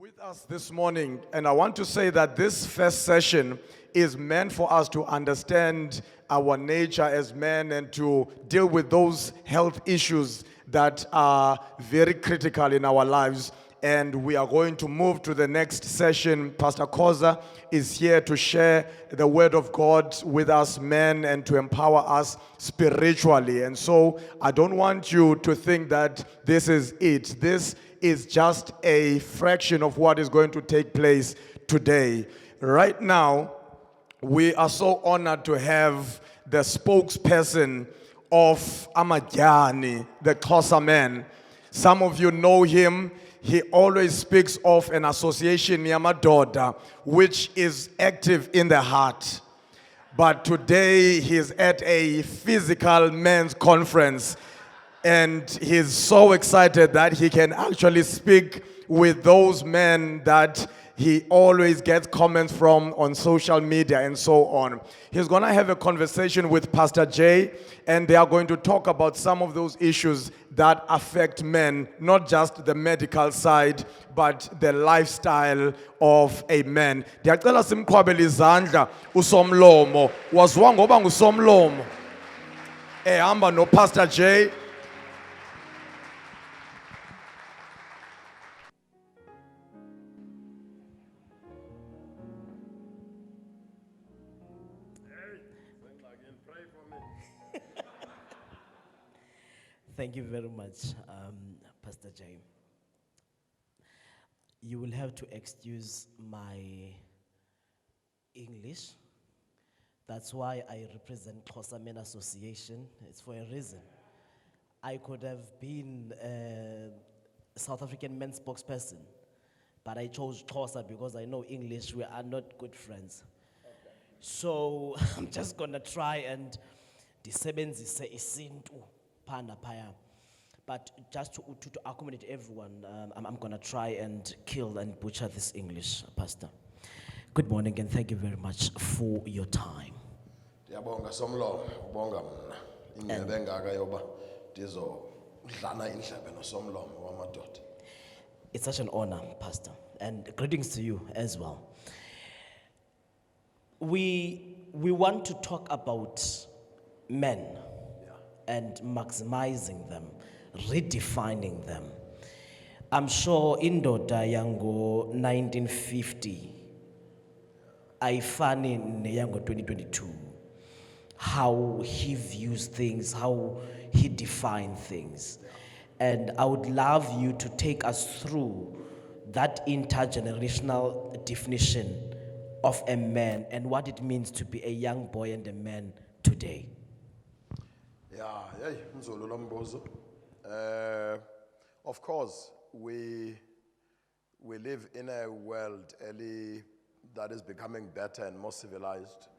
with us this morning, and I want to say that this first session is meant for us to understand our nature as men and to deal with those health issues that are very critical in our lives. And we are going to move to the next session. Pastor Koza is here to share the word of God with us men and to empower us spiritually. And so I don't want you to think that this is it. This is just a fraction of what is going to take place today. Right now, we are so honored to have the spokesperson of Amadyani, the Xhosa man. Some of you know him. He always speaks of an association, Yamadoda, which is active in the heart. But today he's at a physical men's conference, and he's so excited that he can actually speak with those men that he always gets comments from on social media and so on. He's going to have a conversation with Pastor Jay, and they are going to talk about some of those issues that affect men, not just the medical side, but the lifestyle of a man. Ndiyacela simqhwabele izandla uSomlomo. Waziwa ngoba nguSomlomo. Ehamba no Pastor Jay. Thank you very much, Pastor Jay. You will have to excuse my English. That's why I represent Xhosa Men Association. It's for a reason. I could have been a South African men's spokesperson, but I chose Xhosa because I know English, we are not good friends. Okay. So I'm just gonna try and disebenzise isintu. But just to accommodate everyone, I'm going to try and kill and butcher this English, Pastor. Good morning and thank you very much for your time. Ayabonga Somlomo, ubonga mina. Indebe engaka yoba ndizodlana indlebe noSomlomo wamadoda. It's such an honor, Pastor, and greetings to you as well. We want to talk about men. And maximizing them, redefining them. I'm sure indoda yango 1950, ayifani neyango 2022. How he views things, how he defines things. And I would love you to take us through that intergenerational definition of a man and what it means to be a young boy and a man today. Of course, we live in a world that is becoming better and more civilized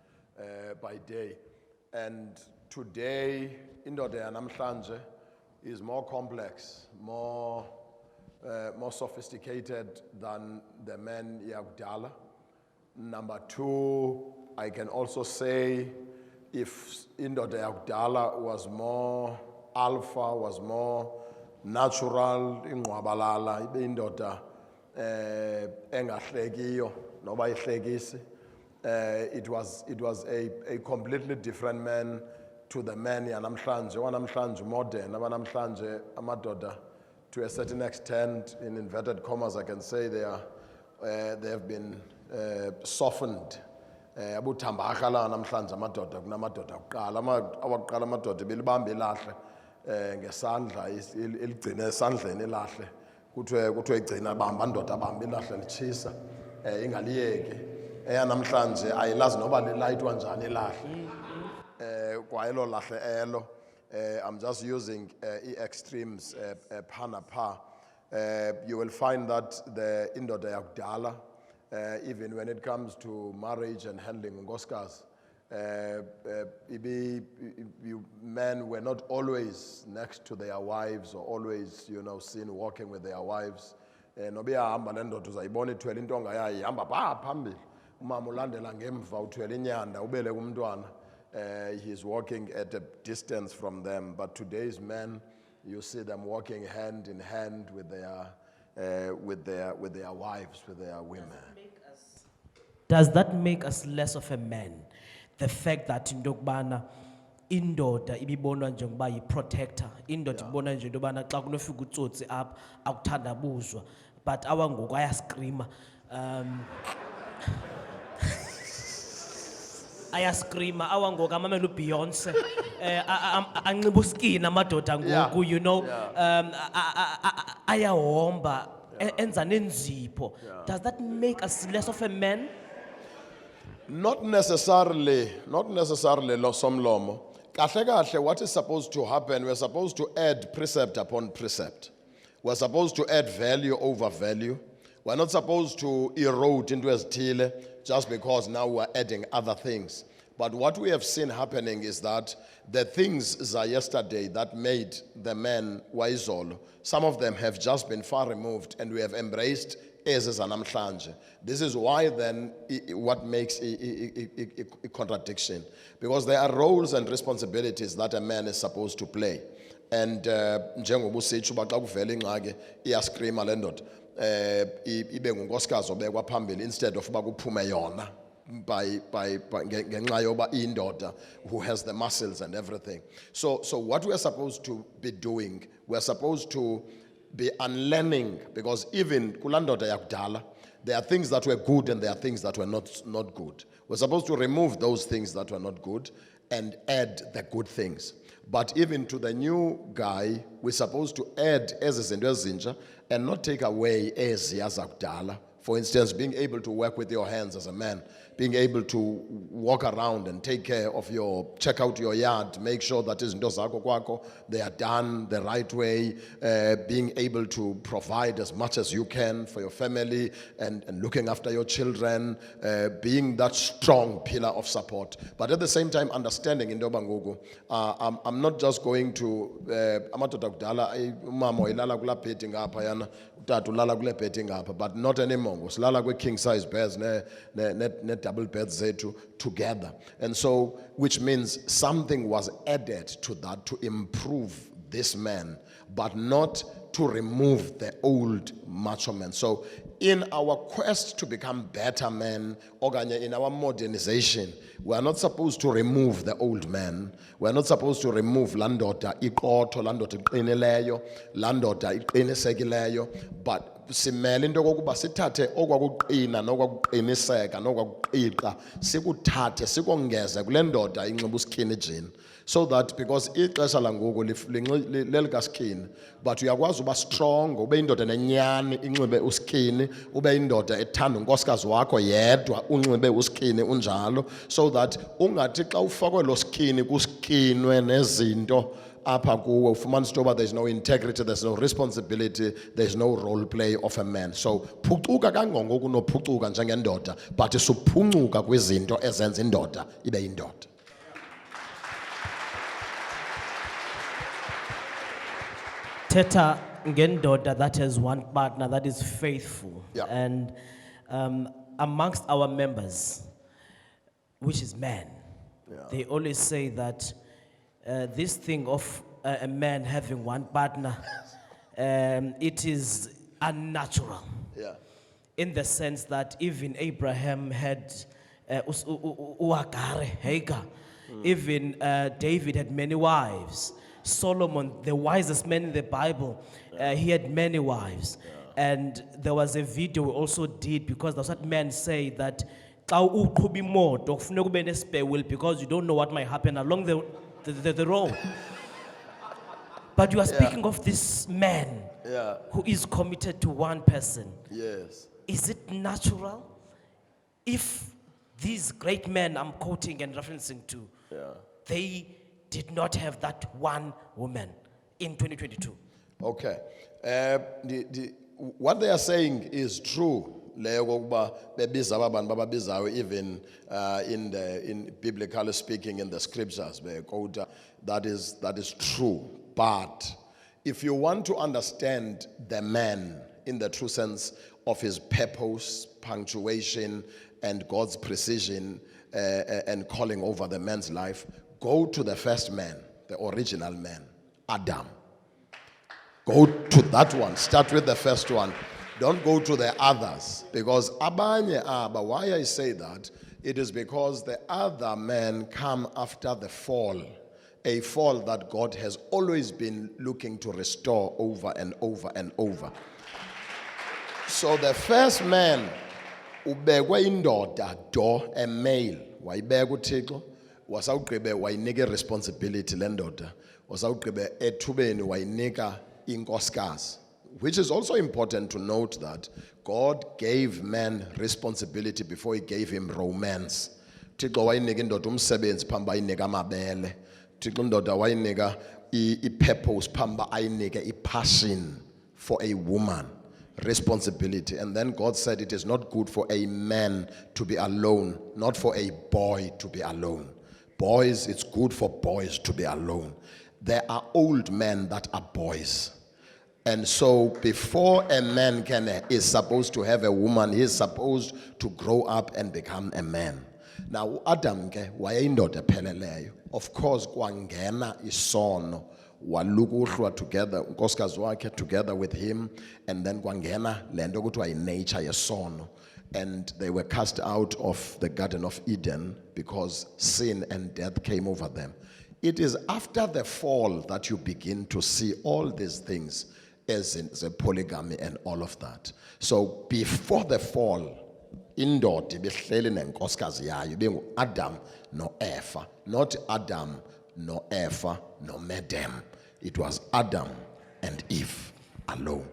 by day. And today, indoda yanamhlanje is more complex, more sophisticated than the men yakudala. Number two, I can also say, if indoda yakudala was more alpha, was more natural, ingqwabalala, ibe indoda engahlekiyo noba ihlekisi, it was a completely different man to the men yanamhlanje. Wanamhlanje modern, abanamhlanje amadoda, to a certain extent, in inverted commas, I can say they have been softened. Abuthambaka la namhlanje amadoda kunamadoda akuqala awakuqala amadoda belibamba ilahle ngesandla eligcina esandleni ilahle kuthiwe igcina bamba ndoda bamba ilahle lichisa ingaliyeki eyanamhlanje ayilazi noba lilayitwa njani ilahle kwayelo lahle elo. I'm just using extremes panapa. You will find that the indoda yakudala, even when it comes to marriage and handling ngoskas, men were not always next to their wives or always, seen walking with their wives. Nobe ahamba lendoda uzayibona ithwele intonga yayo ihamba phambili. Umama ulandela ngemva uthwele inyanda ubele kumntwana. He's walking at a distance from them. But today's men, you see them walking hand in hand with their with their wives, with their women. Does that make us less of a man? The fact that indokubana indoda ibibonwa njengoba yi-protector, indoda ibonwa nje into yobana xa kunofika utsotsi apha akuthandabuzwa, but awangoku ayaskrima. Ayaskrima awangoku amamela uBeyonce anxiba uskini amadoda ngoku, you know, ayahomba enza nenzipho. Does that make us less of a man? Not necessarily lo somlomo. Kahle kahle, what is supposed to happen, we're supposed to add precept upon precept. We're supposed to add value over value. We're not supposed to erode into ezithile just because now we're adding other things. But what we have seen happening is that the things that yesterday that made the man waizolo, some of them have just been far removed, and we have embraced ezezanamhlanje. This is why then what makes a contradiction, because there are roles and responsibilities that a man is supposed to play. And njengoba usitsho uba xa kuvela ingxaki iyaskrima le ndoda ibe ngunkosikazi obekwa phambili instead of uba kuphume yona by ngenxa yoba iyindoda who has the muscles and everything. So what we are supposed to be doing, we are supposed to be unlearning, because even kulaa ndoda yakudala, there are things that were good and there are things that were not good. We're supposed to remove those things that were not good and add the good things. But even to the new guy, we're supposed to add ezizinto ezintsha and not take away eziya zakudala. For instance, being able to work with your hands as a man, being able to walk around and take care of check out your yard, make sure that izinto zakho kwakho, they are done the right way, being able to provide as much as you can for your family and looking after your children, being that strong pillar of support. But at the same time, understanding into yoba ngoku, I'm not just going to, amadoda akudala, umama ilala kula bhedi ngapha yana, utata ulala kule bhedi ngapha, but not anymore. Usilala kwi king size beds ne double beds zethu together. And so, which means something was added to that to improve this man, but not to remove the old macho man. So in our quest to become better men, okanye in our modernization, we are not supposed to remove the old man. We are not supposed to remove landoda iqotho, landoda iqinileyo, landoda iqinisekileyo, but simele into kokuba sithathe okwakuqina nokwakuqiniseka nokwakuqiqa sikuthathe sikongeze kule ndoda inxiba uskini ejini. So that, because ixesha langoku lelikaskini, but uyakwazi uba strong, ube indoda nenyani inxibe uskini, ube indoda ethanda unkosikazi wakho yedwa unxibe uskini unjalo, so that ungathi xa ufakwe lo skini kuskinwe nezinto apha kuwe ufumanise into yoba there's no integrity, there's no responsibility, there's no role play of a man. So phucuka kangangoko unophucuka njengendoda, but suphuncuka kwizinto ezenza indoda ibe yindoda. Teta ngendoda that has one partner that is faithful. Yeah. And amongst our members, which is men, they always say that this thing of a man having one partner, it is unnatural. Yeah. In the sense that even Abraham had Hagar. Even David had many wives. Solomon, the wisest man in the Bible, he had many wives. And there was a video we also did, because there was that man say that because you don't know what might happen along the road. But you are speaking of this man who is committed to one person. Yes. Is it natural if these great men I'm quoting and referencing to, they did not have that one woman in 2022? Okay. What they are saying is true. Even in biblically speaking in the scriptures, that is true. But if you want to understand the man in the true sense of his purpose, punctuation, and God's precision and calling over the man's life, go to the first man, the original man, Adam. Go to that one. Start with the first one. Don't go to the others. Because abanye aba, why I say that, it is because the other men come after the fall. A fall that God has always been looking to restore over and over and over. So the first man, ubekwe indoda do, a male, wayibeka uThixo, wasawugqibe wayinika responsibility le ndoda, wasawugqibe ethubeni wayinika inkosikazi. Which is also important to note that God gave man responsibility before he gave him romance. Thixo wayinika indoda umsebenzi phambi ayinika amabele. Thixo indoda wayinika i-purpose phambi ayinika i-passion for a woman. Responsibility. And then God said it is not good for a man to be alone, not for a boy to be alone. Boys, it's good for boys to be alone. There are old men that are boys. And so before a man is supposed to have a woman, he is supposed to grow up and become a man. Now Adam ke wayeyindoda epheleleyo. Of course kwangena isono walukuhlwa together unkosikazi wakhe together with him, and then kwangena lento kuthiwa yi-nature yesono, and they were cast out of the Garden of Eden because sin and death came over them. It is after the fall that you begin to see all these things, as in the polygamy and all of that. So before the fall, indoda ibihleli nenkosikazi yayo bengu Adam no Eva, not Adam no Eva no Madam. It was Adam and Eve alone.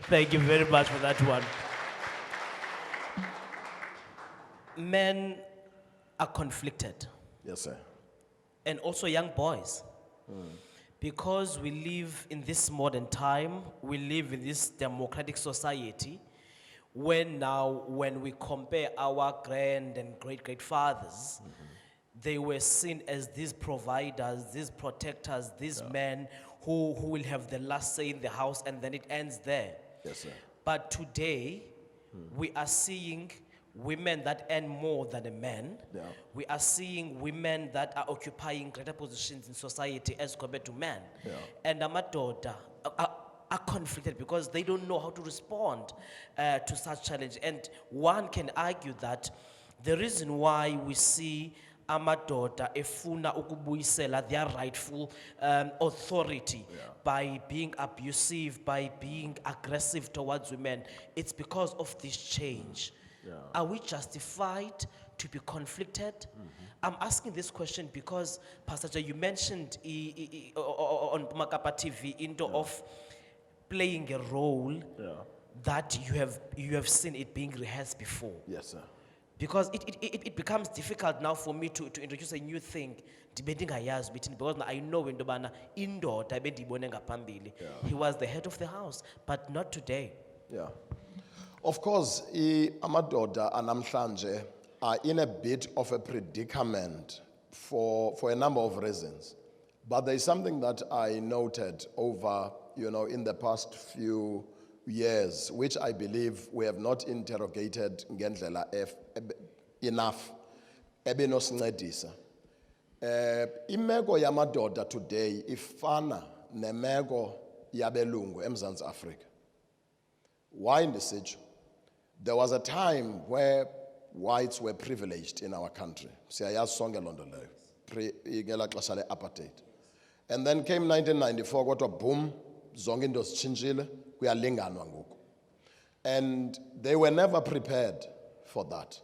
Thank you very much for that one. Men are conflicted, Yes, sir. and also young boys. Because we live in this modern time, we live in this democratic society, when we compare our grand and great-great-fathers, they were seen as these providers, these protectors, these men who will have the last say in the house, and then it ends there. Yes, sir. But today, we are seeing women that earn more than a man. Yeah. We are seeing women that are occupying greater positions in society as compared to men. Yeah. And amadoda are conflicted because they don't know how to respond to such challenge. And one can argue that the reason why we see amadoda efuna ukubuyisela their rightful authority by being abusive, by being aggressive towards women, it's because of this change. Are we justified to be conflicted? I'm asking this question because, Pastor Jay, you mentioned on Makapa TV into of playing a role that you have seen it being rehearsed before. Yes, sir. Because it becomes difficult now for me to introduce a new thing. Because I know when he was the head of the house, but not today. Yeah. Of course, amadoda anamhlanje are in a bit of a predicament for a number of reasons. But there is something that I noted over, in the past few years, which I believe we have not interrogated ngendlela enough. Ebenosincedisa. Imeko yamadoda today ifana nemeko yabelungu eMzantsi Afrika. Why ndisitsho? There was a time where whites were privileged in our country. Siyayazi sonke loo nto leyo. Ngela xesha le-apartheid. And then came 1994, kodwa boom, zonke into zitshintshile, kuyalinganwa ngoku. And they were never prepared for that.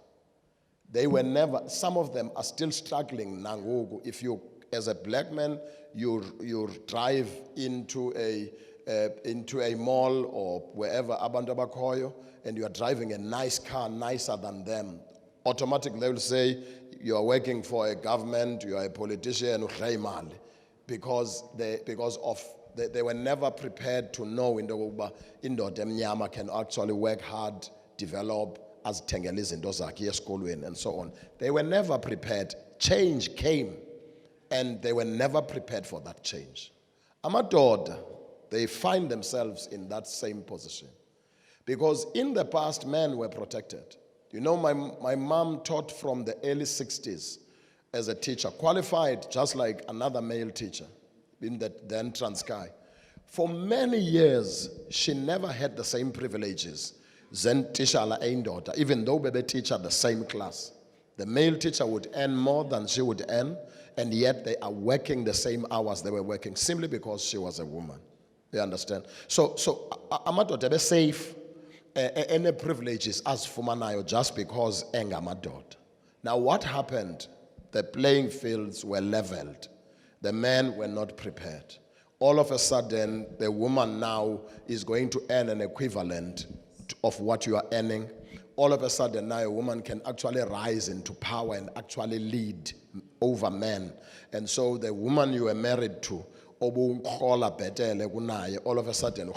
Some of them are still struggling nangoku. If you, as a black man, you drive into a mall or wherever abantu abakhoyo, and you are driving a nice car, nicer than them, automatically they will say you are working for a government, you are a politician, because they were never prepared to know indoda emnyama can actually work hard, develop, azithengele izinto zakhe esikolweni and so on. They were never prepared. Change came, and they were never prepared for that change. Amadoda, they find themselves in that same position. Because in the past, men were protected. My mom taught from the early 60s as a teacher, qualified just like another male teacher in the then Transkei. For many years, she never had the same privileges than tishala eindoda, even though they teach at the same class. The male teacher would earn more than she would earn, and yet they are working the same hours they were working, simply because she was a woman. You understand? So amadoda be safe, any privileges as fumanayo just because engamadod. Now what happened? The playing fields were leveled. The men were not prepared. All of a sudden, the woman now is going to earn an equivalent of what you are earning. All of a sudden, now a woman can actually rise into power and actually lead over men. And so the woman you were married to, all of a sudden,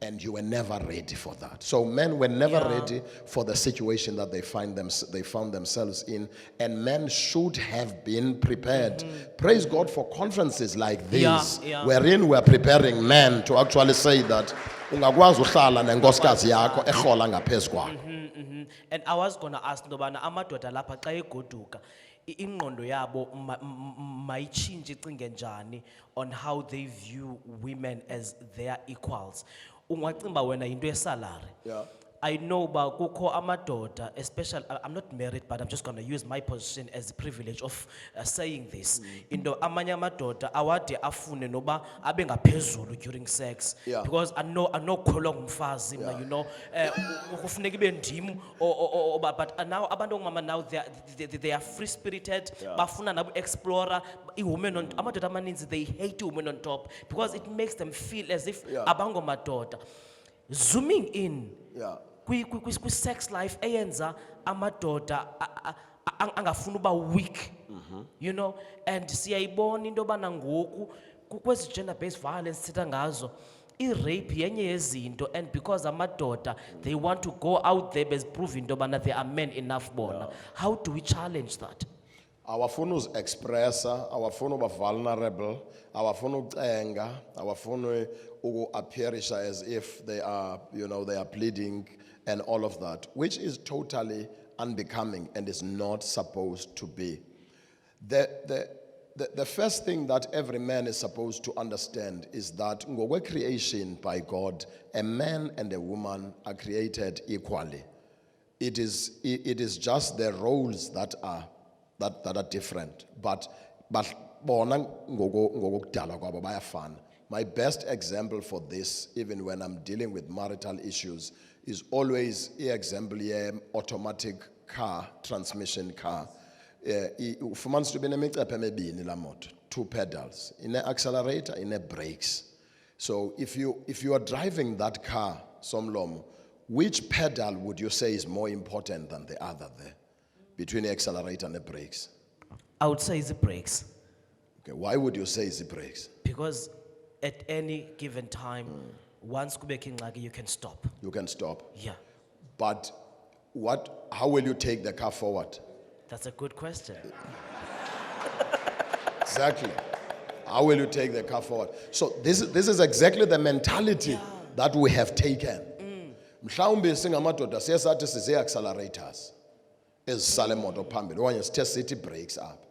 and you were never ready for that. So men were never ready for the situation that they found themselves in, and men should have been prepared. Praise God for conferences like this, wherein we're preparing men to actually say that ungakwazi uhlala nenkosikazi yakho ehola ngaphezu kwakho. And I was gonna ask Ndobana amadoda lapha xa egoduka ingqondo yabo mayichinje icinge njani on how they view women as their equals. Ungacimba wena into yesalary. Yeah. I know ba kukho amadoda, especially I'm not married, but I'm just gonna use my position as the privilege of saying this. Into amanye amadoda awade afune noba abe ngaphezulu during sex. Yeah. Because I know kholwa ngumfazi, you know, kufuneka ibe ndim but now abantu ngumama now they are free spirited, bafuna nabo explore women on amadoda amaninzi, they hate women on top because it makes them feel as if abangomadoda. Zooming in, kwi sex life eyenza amadoda angafuna uba weak, you know, and siyayibona into bana ngoku kwezi gender based violence sitha ngazo i-rape yenye yezinto, and because amadoda they want to go out there bezprove into bana they are men enough bona. How do we challenge that? Awafuna uzi-expressa, awafuna uba vulnerable, awafuna ucenga, awafuna uku-appearisha as if they are, you know, they are pleading and all of that, which is totally unbecoming and is not supposed to be. The first thing that every man is supposed to understand is that ngokwe creation by God, a man and a woman are created equally. It is just the roles that are different, but bona ngokudala kwabo bayafana. My best example for this, even when I'm dealing with marital issues, is always the example automatic car, transmission car. Ufumana to be nemicephe emibini la moto, 2 pedals, in a accelerator, in a brakes. So if you are driving that car, somlomo, which pedal would you say is more important than the other there, between the accelerator and the brakes? I would say it's the brakes. Okay, why would you say it's the brakes? Because at any given time, once kubeke ingxaki, you can stop. You can stop. Yeah, But how will you take the car forward? that's a good question. Exactly. How will you take the car forward? So this is exactly the mentality that we have taken. Mhlawumbe singamadoda siyasathi size accelerators ezisale moto phambili okanye sithe sithi brakes up.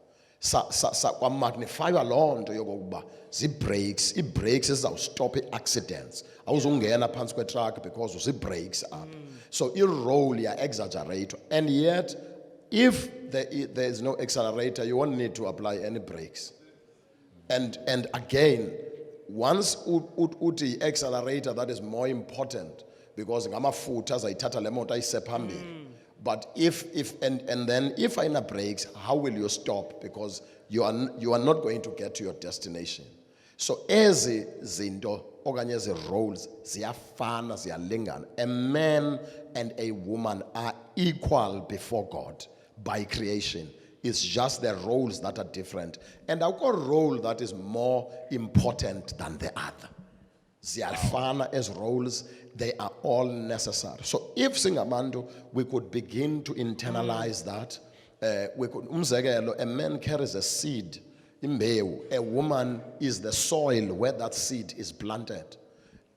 Kwa magnify loo nto yokokuba zi-brakes, i-brakes zizawustop i-accidents. Awuzungena phansi kwe-truck because uzi-brakes up. So i-role ya-exaggerate, and yet if there is no accelerator, you won't need to apply any brakes. And again, once uti accelerator, that is more important because ngamafutha azayithatha le moto ayise phambili. But if I na brakes, how will you stop? Because you are not going to get to your destination. So ezi zinto okanye ezi roles ziyafana ziyalingana. A man and a woman are equal before God by creation. It's just the roles that are different. And I've got a role that is more important than the other. Ziyafana as roles, they are all necessary. So if singabantu, we could begin to internalize that. We could, a man carries a seed, imbewu. A woman is the soil where that seed is planted.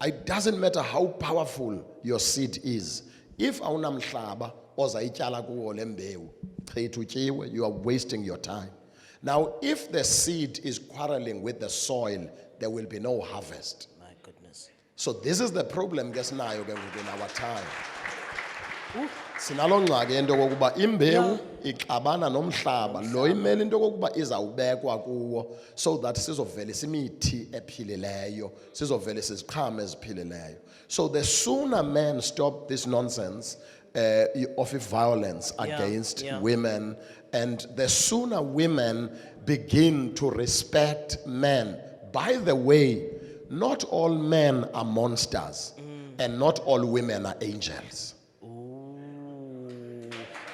It doesn't matter how powerful your seed is. If awunamhlaba ozayityala kuwo le mbewu, you are wasting your time. Now, if the seed is quarreling with the soil, there will be no harvest. My goodness. So this is the problem kesinayo ke ngoku in our time. Sinalo ngxaki into kokuba imbewu ixabana nomhlaba lo imele into kokuba izawubekwa kuwo so that sizovelisa imithi ephilileyo sizovelisa iziqhamo eziphilileyo. So the sooner men stop this nonsense of violence against women, and the sooner women begin to respect men. By the way, not all men are monsters and not all women are angels.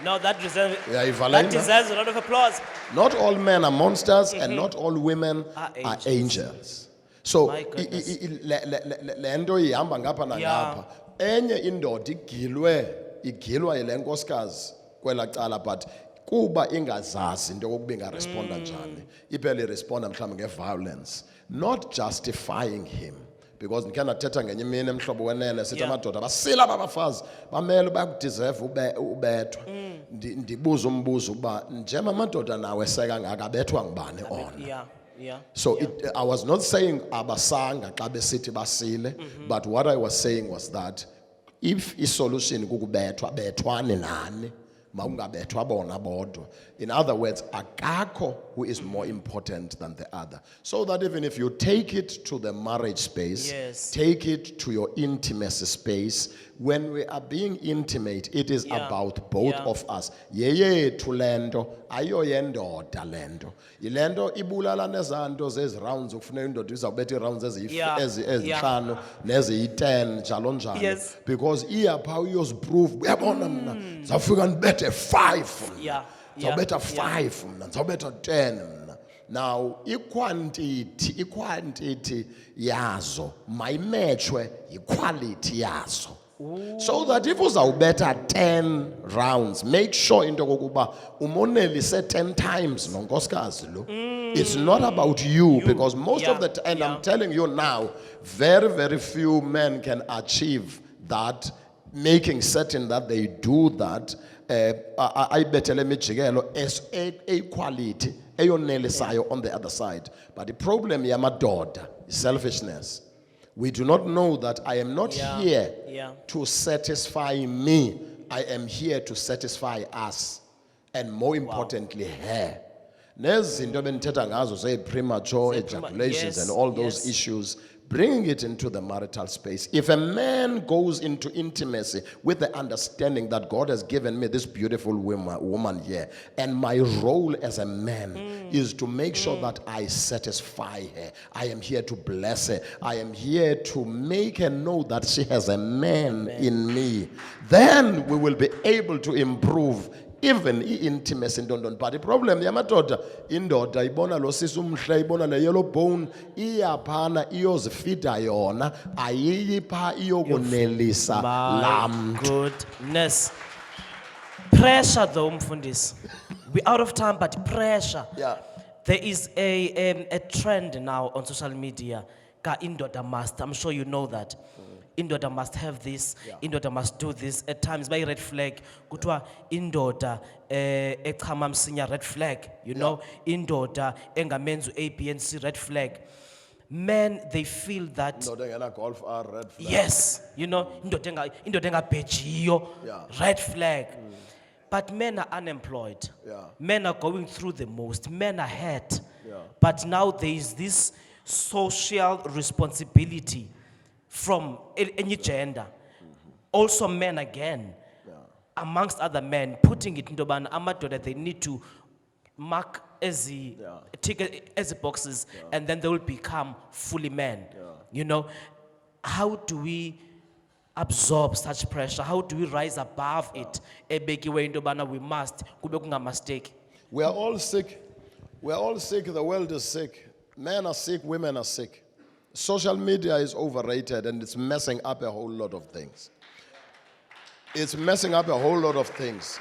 No, that deserves, Yeah, that deserves a lot of applause. Not all men are monsters and not all women are angels. So My goodness. le nto ihamba ngapha nangapha. Enye indoda igilwa yile nkosikazi kwela cala, but kuba ingazazi into yokuba ingaresponda njani, iphele iresponda mhlawumbe nge-violence, not justifying him. Because ndikhe ndathetha ngenye imini emhlobo wenene sithi amadoda basila babafazi bamele bayakudeserve ubethwa. Ndibuza umbuzo uba njema amadoda nawe seka ngakabethwa ngubani ona. So I was not saying abasanga xa besithi basile, but what I was saying was that if isolution kukubethwa bethwane nani mawungabethwa bona bodwa. In other words, akakho who is more important than the other. So that even if you take it to the marriage space, take it to your intimacy space, when we are being intimate, it is about both of us. Yeyethu lento ayo yendoda lento. Ilento ibulala nezanto zezi rounds ukufuneka indoda izawubetha rounds ezihlanu neziyi-10 njalo njalo. Because iyapha uyosiprove uyabona mna zawufika ndibethe 5 mna. Zawubetha 5 mna, zawubetha 10 mna. Now iquantity yazo mayimatchwe yiquality yazo. So that if uzawubetha 10 rounds, make sure into kokuba umonelise 10 times nonkosikazi lo. It's not about you, because most of the time, and I'm telling you now, very, very few men can achieve that, making certain that they do that. I better let me as a quality, on the other side. But the problem, yamadoda, is selfishness. We do not know that I am not here to satisfy me. I am here to satisfy us. And more importantly, her. Nezinto benithetha ngazo say premature ejaculations and all those issues, bringing it into the marital space. If a man goes into intimacy with the understanding that God has given me this beautiful woman here, and my role as a man is to make sure that I satisfy her. I am here to bless her. I am here to make her know that she has a man in me. Then we will be able to improve even intimacy in London. But the problem, yamadoda, indoda, ibona lo sisi umhle, ibona le yellow bone, iyaphana, iyozifida yona, ayiyipha iyokunelisa lam. Goodness. Pressure though, mfundisi. We're out of time, but pressure. There is a trend now on social media, ka indoda must, I'm sure you know that. Indoda must have this, indoda must do this. At times by red flag, kutwa indoda echama msinya red flag, you know, indoda engamenzu A, B, and C red flag. Men, they feel that Golf are red flag. yes, you know, indoda enga bejiyo, red flag. But men are unemployed. Men are going through the most. Men are hurt. But now there is this social responsibility from any gender. Also men again, amongst other men, putting it into ban amadoda, they need to mark as the ticket as the boxes, and then they will become fully men. You know, how do we absorb such pressure? How do we rise above it? We must. Mistake. We are all sick. We are all sick. The world is sick. Men are sick. Women are sick. Social media is overrated and it's messing up a whole lot of things. It's messing up a whole lot of things.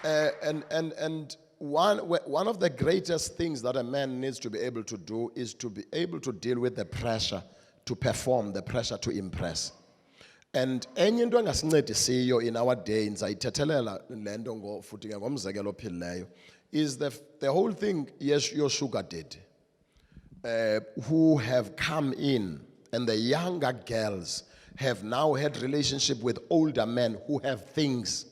And one of the greatest things that a man needs to be able to do is to be able to deal with the pressure to perform, the pressure to impress. And enye into engasincedisiyo in our day, nzayithethelela le nto futhi ngomzekelo ophilileyo, is the whole thing, yes, your sugar daddy. who have come in, and the younger girls have now had relationship with older men who have things.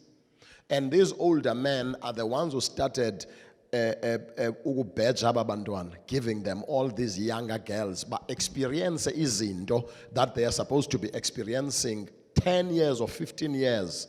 And these older men are the ones who started ukubheja abantwana, giving them all these younger girls, but experience izinto that they are supposed to be experiencing 10 years or 15 years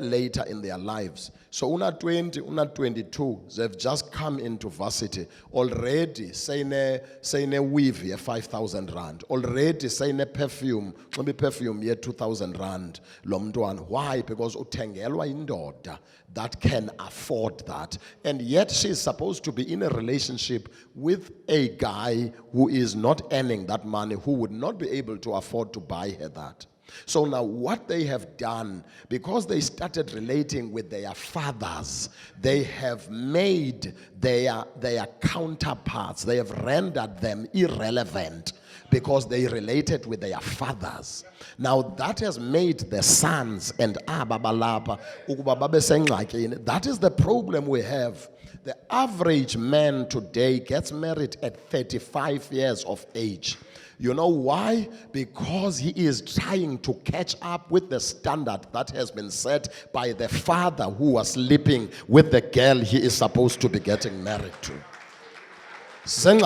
later in their lives. So una 20, una 22, they've just come into varsity already. Say ne weave ye 5,000 rand. Already say ne perfume, maybe perfume ye 2,000 rand. Lomdwan. Why? Because utengelwa indoda that can afford that, and yet she's supposed to be in a relationship with a guy who is not earning that money, who would not be able to afford to buy her that. So now what they have done, because they started relating with their fathers, they have made their counterparts, they have rendered them irrelevant because they related with their fathers. Now that has made the sons and ababalapa ukuba babe sengxakini. That is the problem we have. The average man today gets married at 35 years of age. You know why? Because he is trying to catch up with the standard that has been set by the father who was sleeping with the girl he is supposed to be getting married to. In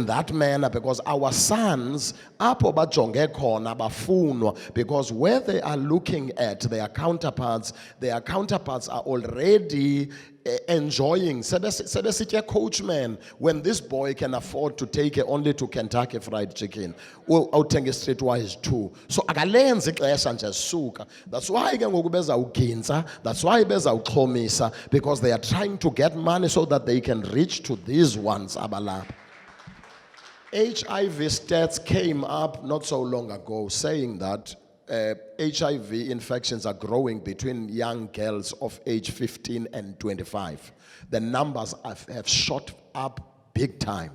that manner, because our sons apho bajonge khona bafunwa, because where they are looking at their counterparts are already enjoying. Sebesitya coachman, when this boy can afford to take it only to Kentucky Fried Chicken, or outenge streetwise too. So akalenzi ixesha nje suka. That's why ke ngoku beza uginza, that's why beza uxhomisa, because they are trying to get money so that they can reach to these ones abalapha. HIV stats came up not so long ago saying that HIV infections are growing between young girls of age 15 and 25. The numbers have shot up big time.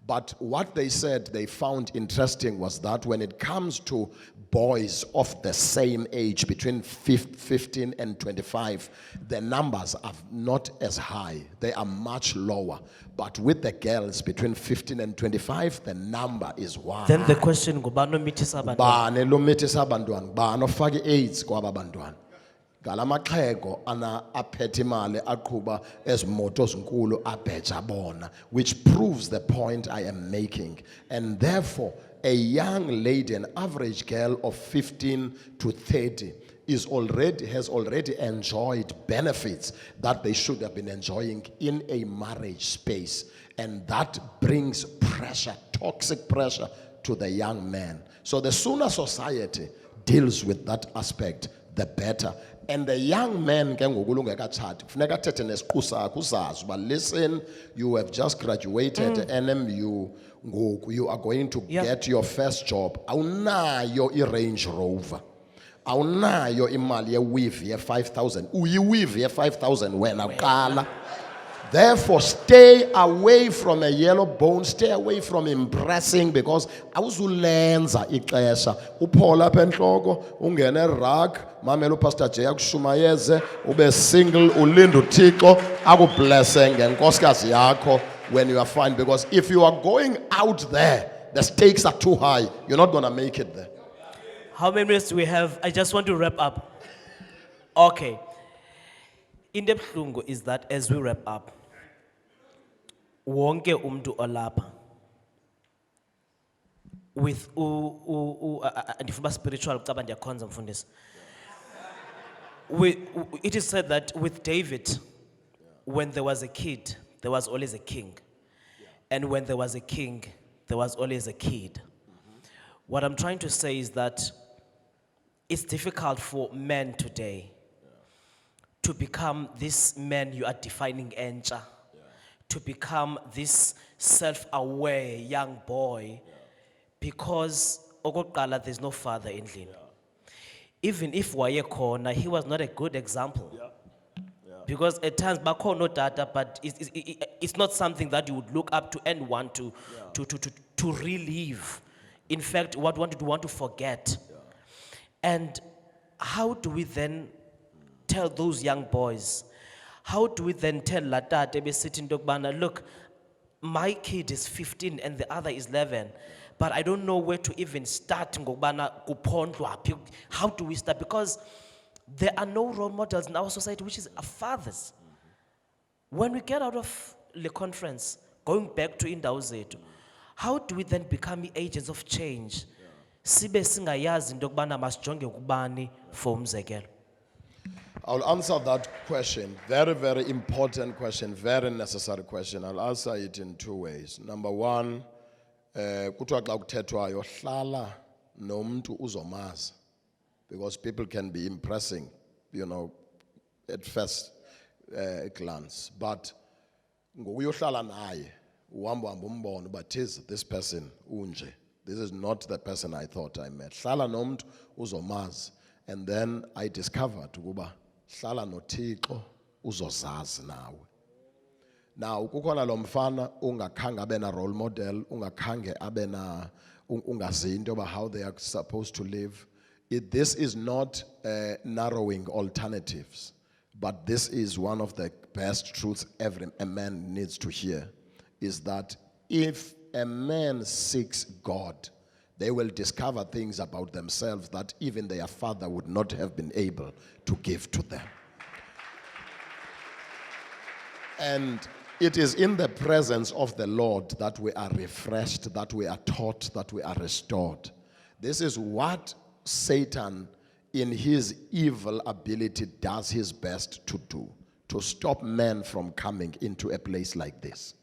But what they said they found interesting was that when it comes to boys of the same age, between 15 and 25, the numbers are not as high. They are much lower. But with the girls between 15 and 25, the number is wide. Then the question, ngubani omithisa abantwana? Bani lo mithisa abantwana? Bani ofaka i-AIDS kwaba bantwana? Galamaxhego ana aphethe imali aqhuba ezimoto ezinkulu abheja bona, which proves the point I am making. And therefore, a young lady, an average girl of 15 to 30, has already enjoyed benefits that they should have been enjoying in a marriage space. And that brings pressure, toxic pressure to the young man. So the sooner society deals with that aspect, the better. And the young man can listen, you have just graduated NMU, you are going to get your first job. Awunayo i-Range Rover. Awunayo imali ye-weave ye-5,000. Uyi-weave ye-5,000 wena qala. Therefore, stay away from a yellow bone, stay away from impressing, because awuzulenza ixesha. Uphola apha enhloko, ungene RUCC, mamela uPastor J akushumayeze, ube single, ulinde uThixo akublesse ngenkosikazi yakho when you are fine, because if you are going out there, the stakes are too high. You're not going to make it there. How many minutes do we have? I just want to wrap up. Okay. Into ebuhlungu is that as we wrap up, wonke umntu olapha with ndifuna spiritual kucaba ndiyakhonza mfundisi. It is said that with David, when there was a kid, there was always a king. And when there was a king, there was always a kid. What I'm trying to say is that it's difficult for men today to become this man you are defining entsha, to become this self-aware young boy, because okokuqala there's no father in endlini. Even if wayekhona, he was not a good example. Because at times bakhona data, but it's not something that you would look up to and want to relive. In fact, want to forget. And how do we then tell those young boys? How do we then tell Latate be sitting dokbana, look, my kid is 15 and the other is 11, but I don't know where to even start. Ngokubana kuphondwa phi. How do we start? Because there are no role models in our society, which is our fathers. When we get out of the conference, going back to indawo zethu, how do we then become agents of change? Sibe singayazi into yokubana masijonge kubani for umzekelo. I'll answer that question. Very, very important question, very necessary question. I'll answer it in two ways. Number one, kuthiwa xa kuthethwayo hlala nomntu uzomazi, because people can be impressing, at first glance. But ngokuyohlala naye, uhamba umbone uba this person unje. This is not the person I thought I met. Hlala nomntu uzomazi. And then I discovered ukuba hlala noThixo uzozazi nawe. Now kukhona lo mfana ungakhange abe na role model, ungakhange abe na ungazi into about how they are supposed to live. This is not narrowing alternatives, but this is one of the best truths a man needs to hear, is that if a man seeks God, they will discover things about themselves that even their father would not have been able to give to them. And it is in the presence of the Lord that we are refreshed, that we are taught, that we are restored. This is what Satan, in his evil ability, does his best to do, to stop men from coming into a place like this.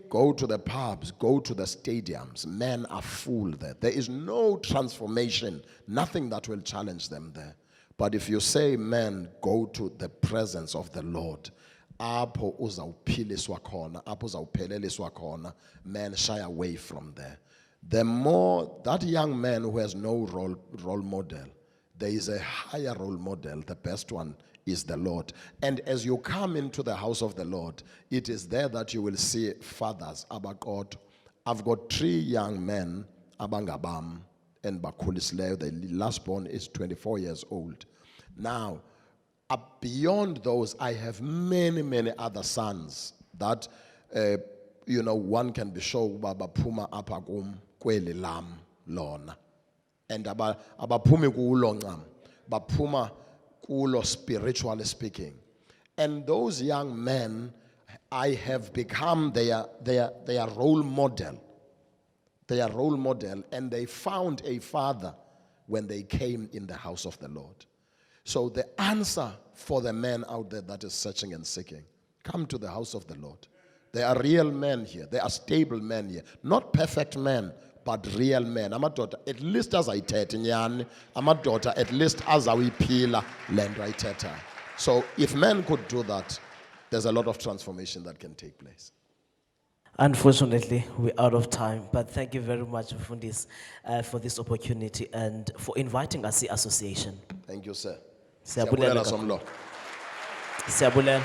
Go to the pubs, go to the stadiums. Men are full there. There is no transformation, nothing that will challenge them there. But if you say, men, go to the presence of the Lord, apho uzawuphiliswa khona, apho uzawupheleliswa khona, men shy away from there. The more that young man who has no role model, there is a higher role model. The best one is the Lord. And as you come into the house of the Lord, it is there that you will see fathers abaqotho. I've got 3 young men abangabam and bakhulisleyo. The last born is 24 years old. Now, beyond those, I have many, many other sons that, one can be sure baphuma apha kum kweli lam lona. And abaphumi kulo ncam, baphuma kulo spiritually speaking. And those young men, I have become their role model. Their role model, and they found a father when they came in the house of the Lord. So the answer for the man out there that is searching and seeking, come to the house of the Lord. There are real men here. There are stable men here. Not perfect men, but real men. Amadoda, at least as I tete nyani. Amadoda, at least as I pila land right tete. So if men could do that, there's a lot of transformation that can take place. Unfortunately, we're out of time, but thank you very much for this opportunity and for inviting us the association. Thank you, sir. Siyabulela Siyabulela somlo. Siyabulela.